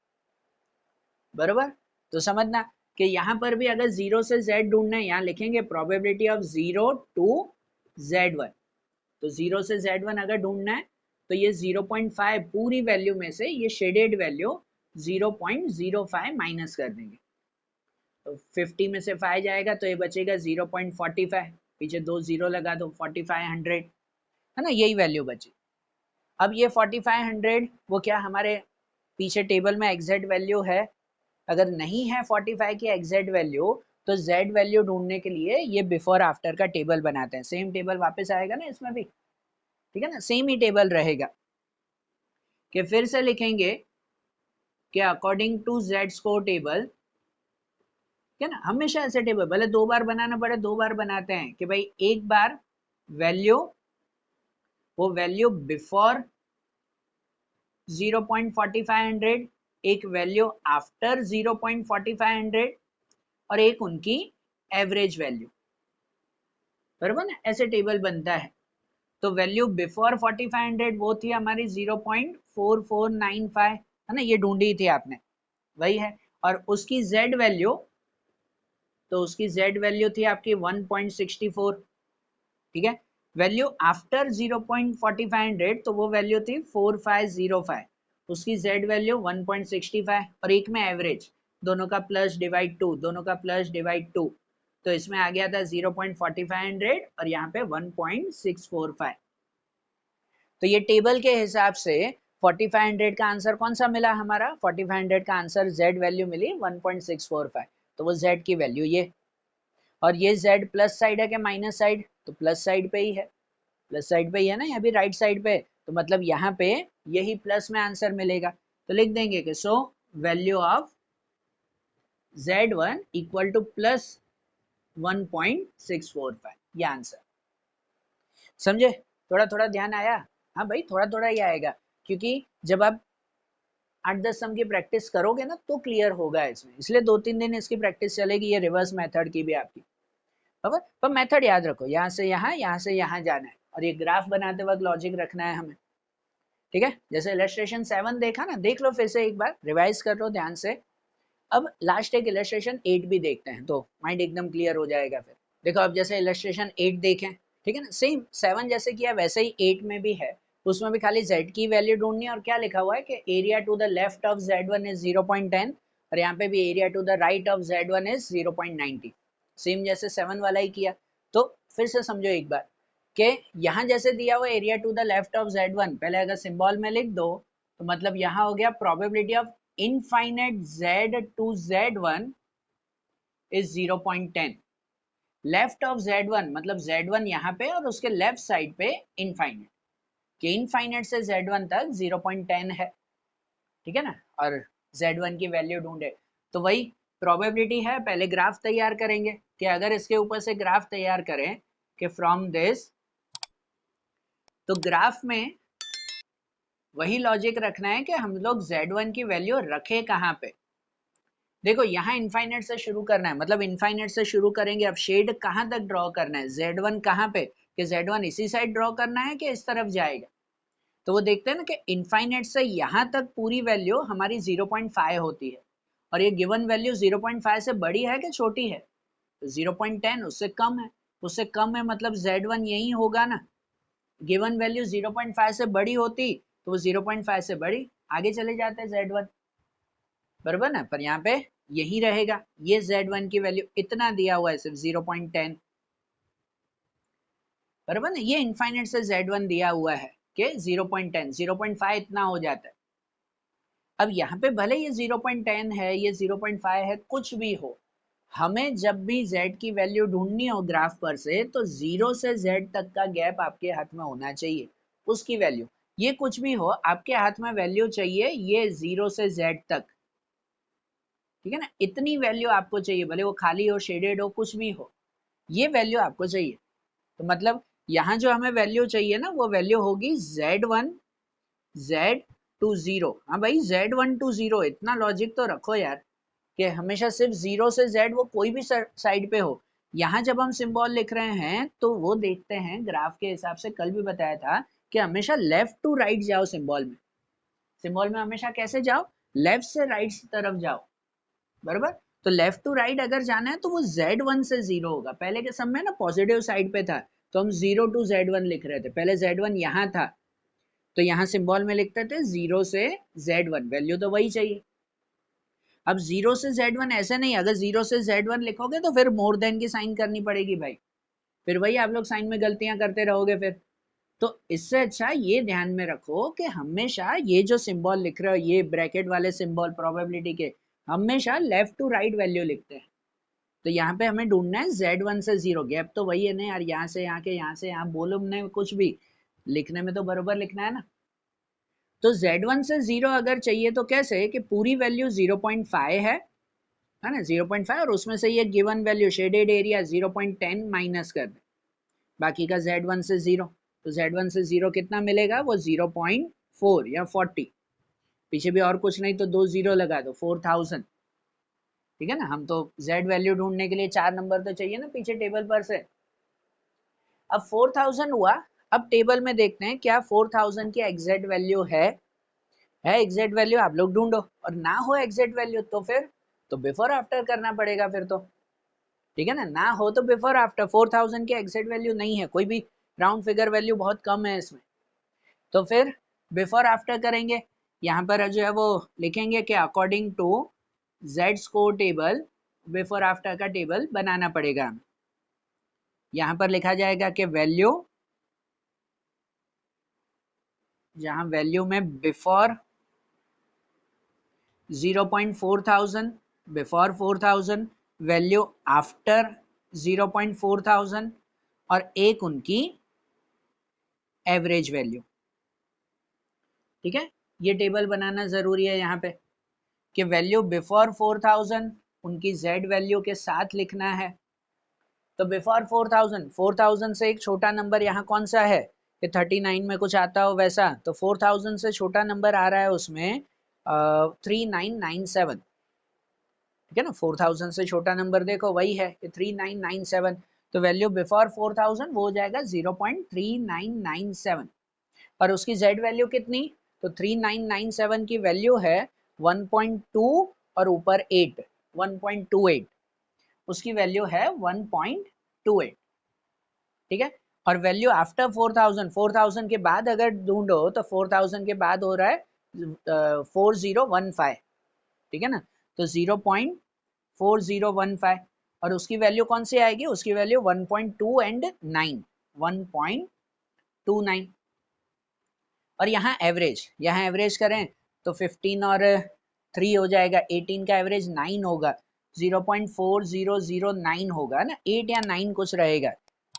Speaker 1: बरोबर। तो समझना कि यहाँ पर भी अगर 0 से Z ढूंढना है, यहाँ लिखेंगे प्रोबेबिलिटी ऑफ 0 टू Z1। तो 0 से Z1 अगर ढूंढना है तो ये 0.5 पूरी वैल्यू में से ये शेडेड वैल्यू 0.05 माइनस कर देंगे, तो 50 में से 5 जाएगा तो ये बचेगा 0.45, पीछे 2 0 लगा दो 4500, है ना, यही वैल्यू बची। अब ये 4500 वो क्या हमारे पीछे टेबल में एग्जैक्ट वैल्यू है? अगर नहीं है 45 की एग्जैक्ट वैल्यू तो Z वैल्यू ढूंढने के लिए ये बिफोर आफ्टर का टेबल बनाते हैं, सेम टेबल वापस आएगा ना इसमें भी, ठीक है ना, सेम ही टेबल रहेगा कि फिर से लिखेंगे कि according to Z score table, क्या ना, हमेशा ऐसे टेबल भले 2 बार बनाना पड़े 2 बार बनाते हैं कि भाई एक बार वैल्यू, वो वैल्यू बिफोर 0.4500, एक वैल्यू आफ्टर 0.4500 और एक उनकी एवरेज वैल्यू, बराबर ना, ऐसे टेबल बनता है। तो वैल्यू बिफोर 4500 वो थी हमारी 0.4495, है ना, ये ढूंढी थी आपने, वही है। और उसकी Z वैल्यू, तो उसकी Z वैल्यू थी आपकी 1.64, ठीक है। वैल्यू आफ्टर 0.4500 तो वो वैल्यू थी 4505, उसकी Z वैल्यू 1.65, और एक में एवरेज, दोनों का प्लस डिवाइड 2, दोनों का प्लस डिवाइड 2, तो इसमें आ गया था 0.4500 और यहाँ पे 1.645। तो ये टेबल के हिसाब से 4500 का आंसर कौन सा मिला हमारा? 4500 का आंसर Z वैल्यू मिली 1.645, तो वो Z की वैल्यू ये। और ये Z प्लस साइड है क्या माइनस साइड? तो प्लस साइड पे ही है, प्लस साइड पे ही है ना, यहाँ भी राइट साइड पे, तो मतलब यहाँ पे यही प्लस में आंसर मिलेगा। तो लिख देंगे कि so value of Z1 equal two plus 1.645, ये आंसर। समझे? थोड़ा थोड़ा ध्यान आया? हाँ भाई थोड़ा थोड़ा ही आएगा, क्योंकि जब आप 8-10 सम की प्रैक्टिस करोगे ना तो क्लियर होगा इसमें, इसलिए 2-3 दिन इसकी प्रैक्टिस चलेगी, ये रिवर्स मेथड की भी आपकी, बराबर। पर मेथड याद रखो, यहाँ से यहाँ जाना है, और ये ग्राफ बनाते वक्त लॉजिक रखना है हमें, ठीक है। जैसे इलस्ट्रेशन 7 देखा ना, देख लो फिर से एक बार, रिवाइज कर लो ध्यान से। अब लास्ट एक इलस्ट्रेशन 8 भी देखते हैं तो माइंड एकदम क्लियर हो जाएगा फिर। देखो अब जैसे इलस्ट्रेशन 8 देखें, ठीक है ना, सेम 7 जैसे किया वैसे ही 8 में भी है, उसमें भी खाली Z की वैल्यू ढूंढनी है, और क्या लिखा हुआ है कि area to the left of Z1 is 0.10, और यहाँ पे भी area to the right of Z1 is 0.90, same जैसे 7 वाला ही किया। तो फिर से समझो एक बार कि यहाँ जैसे दिया हुआ area to the left of Z1, पहले अगर सिंबल में लिख दो तो मतलब यहाँ हो गया probability of infinite Z to Z1 is 0.10, left of Z1 मतलब Z1 यहाँ पे और उसके लेफ्ट साइड पे इनफाइनाइट, कि इनफाइनाइट से Z1 तक 0.10 है, ठीक है ना, और Z1 की वैल्यू ढूंढे तो वही प्रोबेबिलिटी है। पहले ग्राफ तैयार करेंगे कि अगर इसके ऊपर से ग्राफ तैयार करें कि फ्रॉम दिस, तो ग्राफ में वही लॉजिक रखना है कि हम लोग Z1 की वैल्यू रखे कहाँ पे। देखो यहाँ इनफाइनाइट से शुरू करना है, मतलब इनफाइनाइट से शुरू करेंगे, अब शेड कहाँ तक ड्रॉ करना है, Z1 कहाँ पे, कि Z1 इसी साइड ड्रॉ करना है कि इस तरफ जाएगा। तो वो देखते हैं ना कि इनफाइनाइट से यहाँ तक पूरी वैल्यू हमारी 0.5 होती है, और ये गिवन वैल्यू 0.5 से बड़ी है कि छोटी है, तो 0.10 उससे कम है, उससे कम है मतलब Z1 यही होगा ना। गिवन वैल्यू 0.5 से बड़ी होती तो वो 0.5 से बड़ी, आगे चले जाते हैं Z1, बराबर ना, पर यहाँ पे यही रहेगा, ये Z1 की वैल्यू इतना दिया हुआ है सिर्फ 0.10, बराबर ना, ये इनफाइनाइट से Z1 दिया हुआ है कि 0.10, 0.5 इतना हो जाता है। अब यहाँ पे भले ये 0.10 है, ये 0.5 है, कुछ भी हो, हमें जब भी Z की वैल्यू ढूंढनी हो ग्राफ पर से तो 0 से Z तक का गैप आपके हाथ में होना चाहिए, उसकी वैल्यू, ये कुछ भी हो आपके हाथ में वैल्यू चाहिए ये 0 से Z तक, ठीक है ना, इतनी वैल्यू आपको चाहिए, भले वो खाली हो, शेडेड हो, कुछ भी हो, ये वैल्यू आपको चाहिए। तो मतलब यहाँ जो हमें वैल्यू चाहिए ना, वो वैल्यू होगी Z1 Z20। हाँ भाई Z1 to 0, इतना लॉजिक तो रखो यार कि हमेशा सिर्फ 0 से Z वो कोई भी साइड पे हो। यहाँ जब हम सिंबल लिख रहे हैं तो वो देखते हैं ग्राफ के हिसाब से, कल भी बताया था कि हमेशा लेफ्ट टू राइट जाओ सिंबल में, सिंबल में हमेशा कैसे जाओ, लेफ्ट से राइट तरफ जाओ, बराबर। तो लेफ्ट टू राइट अगर जाना है तो वो Z1 से 0 होगा, पहले के समय ना पॉजिटिव साइड पे था तो हम 0 to Z1 लिख रहे थे, पहले Z1 यहाँ था तो यहाँ सिंबल में लिखते थे 0 से Z1, वैल्यू तो वही चाहिए। अब 0 से Z1 ऐसे नहीं, अगर 0 से Z1 लिखोगे तो फिर मोर देन की साइन करनी पड़ेगी भाई, फिर वही आप लोग साइन में गलतियां करते रहोगे फिर। तो इससे अच्छा ये ध्यान में रखो कि हमेशा ये जो सिंबल लिख रहे हो, ये ब्रैकेट वाले सिंबल प्रोबेबिलिटी के, हमेशा लेफ्ट टू राइट वैल्यू लिखते हैं। तो यहाँ पे हमें ढूंढना है Z1 से 0, गैप तो वही है ना यार, यहाँ से यहाँ के, यहाँ से यहाँ, बोलो हमने कुछ भी लिखने में तो बरोबर लिखना है ना। तो Z1 से 0 अगर चाहिए तो कैसे, कि पूरी वैल्यू 0.5 है ना, 0.5, और उसमें से ये given value shaded area 0.10 minus कर दे, बाकी का Z1 से 0, तो Z1 से 0 कितना मिलेगा, वो 0.4 या 40, पीछे भी और कुछ नहीं तो 2 0 लगा दो, 4000, ठीक है ना। हम तो Z वैल्यू ढूंढने के लिए 4 नंबर तो चाहिए ना पीछे टेबल पर से। अब 4000 हुआ, अब टेबल में देखते हैं क्या 4000 की एग्जैक्ट वैल्यू है एग्जैक्ट वैल्यू, आप लोग ढूंढो, और ना हो एग्जैक्ट वैल्यू तो फिर तो बिफोर आफ्टर करना पड़ेगा फिर तो, ठीक है ना, ना हो तो बिफोर आफ्टर। 4000 की एग्जैक्ट वैल्यू नहीं है, कोई भी राउंड फिगर वैल्यू बहुत कम है इसमें, तो फिर बिफोर आफ्टर करेंगे। यहाँ पर जो है वो लिखेंगे कि according to Z score table, before after का टेबल बनाना पड़ेगा हमें। यहाँ पर लिखा जाएगा कि वैल्यू, जहाँ वैल्यू में बिफोर 0.4000, बिफोर 4000, वैल्यू आफ्टर 0.4000, और एक उनकी एवरेज वैल्यू, ठीक है। ये टेबल बनाना जरूरी है यहाँ पे कि वैल्यू बिफोर 4000 उनकी Z वैल्यू के साथ लिखना है। तो बिफोर 4000 से एक छोटा नंबर यहाँ कौन सा है, कि 39 में कुछ आता हो वैसा, तो 4000 से छोटा नंबर आ रहा है उसमें 3997, ठीक है ना। 4000 से छोटा नंबर देखो वही है कि 3997, तो वैल्यू बिफोर 4000 वो हो जाएगा 0.3997, और उसकी Z वैल्यू कितनी, तो 3997 की वैल्यू है 1.2 और ऊपर 8, 1.28, उसकी वैल्यू है 1.28, ठीक है। और वैल्यू आफ्टर 4000 के बाद अगर ढूंढो तो 4000 के बाद हो रहा है 4015, ठीक है ना, तो 0.4015, और उसकी वैल्यू कौन सी आएगी, उसकी वैल्यू 1.2 एंड 9, 1.29। और यहाँ एवरेज करें तो 15 और 3 हो जाएगा, 18 का एवरेज 9 होगा, 0.4009 होगा ना, 8 या 9 कुछ रहेगा,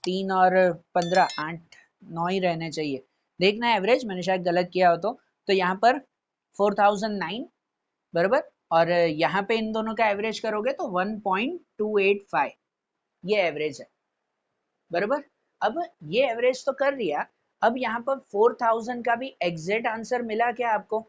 Speaker 1: 3 और 15 8 9 ही रहने चाहिए। देखना एवरेज, मैंने शायद गलत किया हो तो यहाँ पर 4009 बराबर, और यहाँ पे इन दोनों का एवरेज करोगे तो 1.285, ये एवरेज है बराबर। अब ये एवरेज तो कर लिया, अब यहाँ पर 4000 का भी एग्जैक्ट आंसर मिला क्या आपको?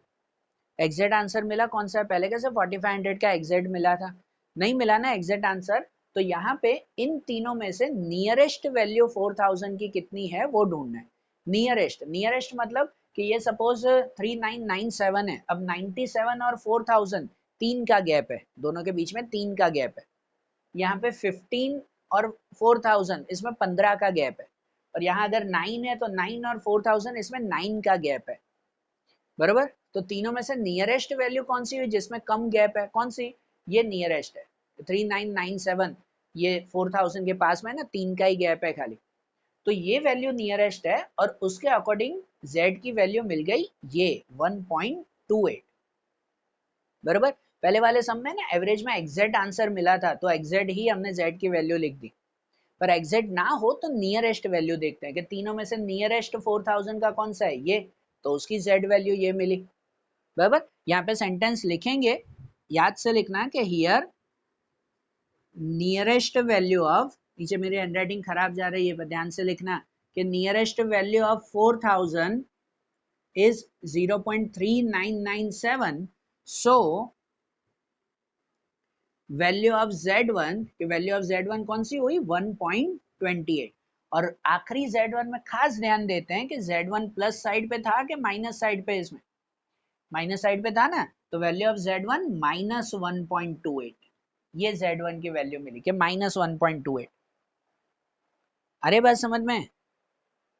Speaker 1: एग्जैक्ट आंसर मिला कौन सा? पहले कैसे 4500 का एग्जैक्ट मिला था, नहीं मिला ना एग्जैक्ट आंसर। तो यहाँ पे इन तीनों में से नियरेस्ट वैल्यू 4000 की कितनी है वो ढूंढना है। नियरेस्ट मतलब कि ये सपोज 3997 है, अब 97 और 4000 3 का गैप है, दोनों के बीच में 3 का गैप है। यहाँ पे 15 और 4000 इसमें 15 का गैप है, और यहाँ अगर 9 है तो 9 और 4000 इसमें 9 का गैप है बराबर। तो तीनों में से नियरेस्ट वैल्यू कौन सी हुई जिसमें कम गैप है? कौन सी? ये नियरेस्ट है, 3997, ये 4000 के पास में ना 3 का ही गैप है खाली, तो ये वैल्यू नियरेस्ट है, और उसके अकॉर्डिंग z की वैल्यू मिल गई ये 1.28 बराबर। पहले वाले सम में ना एवरेज में एग्जैक्ट आंसर मिला था, तो एग्जैक्ट ही हमने z की वैल्यू लिख दी, पर एग्जैक्ट ना हो तो नियरेस्ट वैल्यू देखते हैं कि तीनों में से नियरेस्ट 4000 का कौन सा है, ये, तो उसकी z वैल्यू ये मिली बराबर। यहाँ पे सेंटेंस लिखेंगे, याद से लिखना कि हियर नियरेस्ट वैल्यू ऑफ, नीचे मेरी हैंडराइटिंग खराब जा रही है पर ध्यान से लिखना कि nearest value of 4000 is 0.3997, so value of z1 की वैल्यू ऑफ z1 कौन सी हुई 1.28। और आखिरी z1 में खास ध्यान देते हैं कि z1 प्लस साइड पे था कि माइनस साइड पे, इसमें माइनस साइड पे था ना, तो वैल्यू ऑफ z1 -1.28, ये z1 की वैल्यू मिली कि -1.28। अरे बात समझ में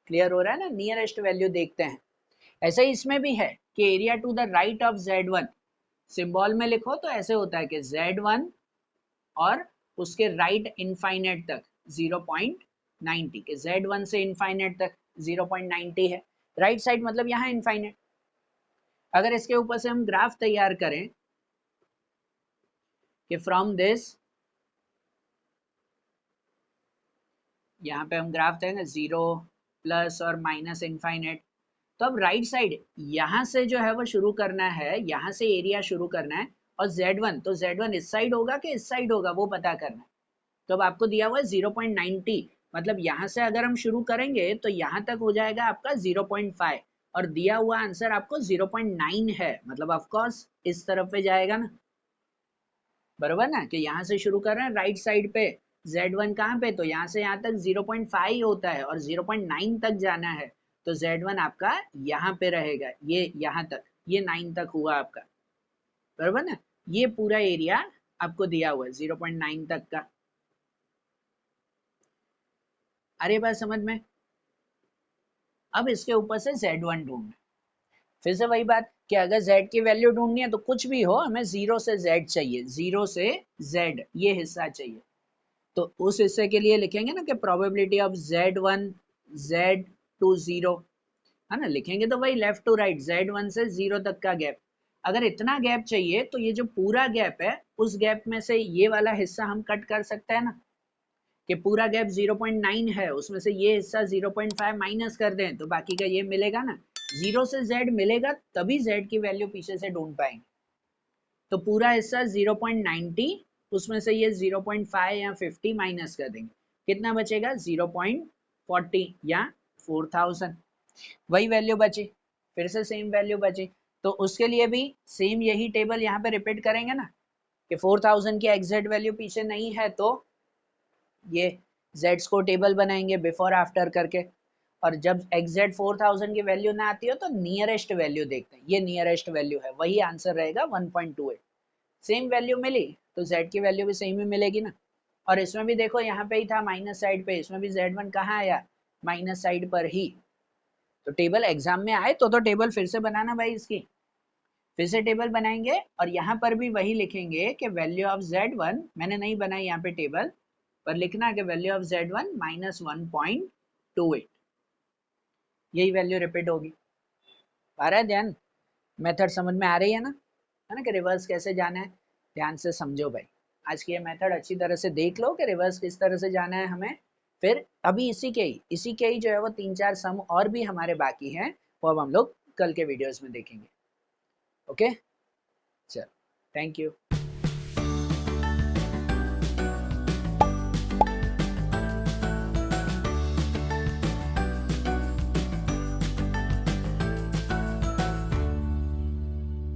Speaker 1: क्लियर हो रहा है ना? नियरेस्ट वैल्यू देखते हैं। ऐसे ही इसमें भी है कि area to the right of z1 symbol में लिखो तो ऐसे होता है कि z1 और उसके राइट इनफाइनाइट तक 0.90, कि z1 से इनफाइनाइट तक 0.90 है, राइट साइड मतलब यहाँ इनफाइनाइट। अगर इसके ऊपर से हम ग्राफ तैयार करें कि फ्रॉम दिस, यहाँ पे हम ग्राफ देंगे 0 प्लस और माइनस इनफाइनाइट, तो अब राइट साइड यहाँ से जो है वो शुरू करना है, यहाँ से एरिया शुरू करना है, और z1 तो z1 इस साइड होगा कि इस साइड होगा वो पता करना है। तो अब आपको दिया हुआ है 0.90, मतलब यहाँ से अगर हम शुरू करेंगे तो यहाँ तक हो जाएगा आपका 0.5, और दिया हुआ आंसर आपको 0.9 है, मतलब ऑफ कोर्स इस तरफ पे जाएगा ना बराबर ना, कि यहाँ से शुरू कर रहे हैं राइट साइड पे, z1 कहाँ पे, तो यहाँ से यहाँ तक 0.5 होता है और 0.9 तक जाना है, तो z1 आपका यहाँ पे रहेगा, ये यहाँ तक, ये 9 तक हुआ आपका बराबर ना। ये पूरा एरिया आपको दिया हुआ है 0.9 तक का। अरे बात समझ में? अब इसके ऊपर से z1 ढूंढना, फिर से वही बात कि अगर z की वैल्यू ढूंढनी है तो कुछ भी हो, हमें 0 से z चाहिए, 0 से z ये हिस्सा चाहिए, तो उस हिस्से के लिए लिखेंगे ना कि प्रोबेबिलिटी ऑफ z1 z2 0, है ना, लिखेंगे तो वही लेफ्ट टू राइट z1 से 0 तक का गैप। अगर इतना गैप चाहिए तो ये जो पूरा गैप है उस गैप में से ये वाला हिस्सा हम कट कर सकते हैं ना, कि पूरा गैप 0.9 है, उसमें से ये हिस्सा 0.5 माइनस कर दें तो बाकी का ये मिलेगा ना, 0 से z मिलेगा तभी z की वैल्यू पीछे से ढूंढ पाएंगे। तो पूरा हिस्सा 0.90, उसमें से ये 0.5 या 50 माइनस कर देंगे, कितना बचेगा 0.40 या 4000, वही वैल्यू बची, फिर से सेम वैल्यू बची। तो उसके लिए भी सेम यही टेबल यहाँ पे रिपीट करेंगे ना, कि 4000 की एग्जैक्ट वैल्यू पीछे नहीं है तो ये जेड्स को टेबल बनाएंगे बिफोर आफ्टर करके, और जब एग्जैक्ट 4000 की वैल्यू ना आती हो तो नियरेस्ट वैल्यू देखते हैं, ये नियरेस्ट वैल्यू है, वही आंसर रहेगा 1.28। सेम वैल्यू मिली तो z की वैल्यू भी सेम ही मिलेगी ना। और इसमें भी देखो यहाँ पे ही था माइनस साइड पे, इसमें भी z1 कहाँ आया, माइनस साइड पर ही। तो टेबल एग्जाम में आए तो टेबल फिर से बनाना भाई, इसकी फिर से टेबल बनाएंगे, और यहाँ पर भी वही लिखेंगे कि वैल्यू ऑफ z1, मैंने नहीं बनाई यहाँ पे टेबल, पर लिखना कि वैल्यू ऑफ z1 -1.28 28, यही वैल्यू रिपीट होगी। आ रहा है ध्यान? मेथड समझ में आ रही है ना कि रिवर्स कैसे जाना है? ध्यान से समझो भाई, आज की ये मेथड अच्छी तरह से देख लो कि रिवर्स किस तरह से जाना है हमें। फिर अभी इसी के ही जो है वो 3-4 सम और भी हमारे बाकी हैं, वो अब हम लोग कल के वीडियोस में देखेंगे। ओके, चलो, थैंक यू।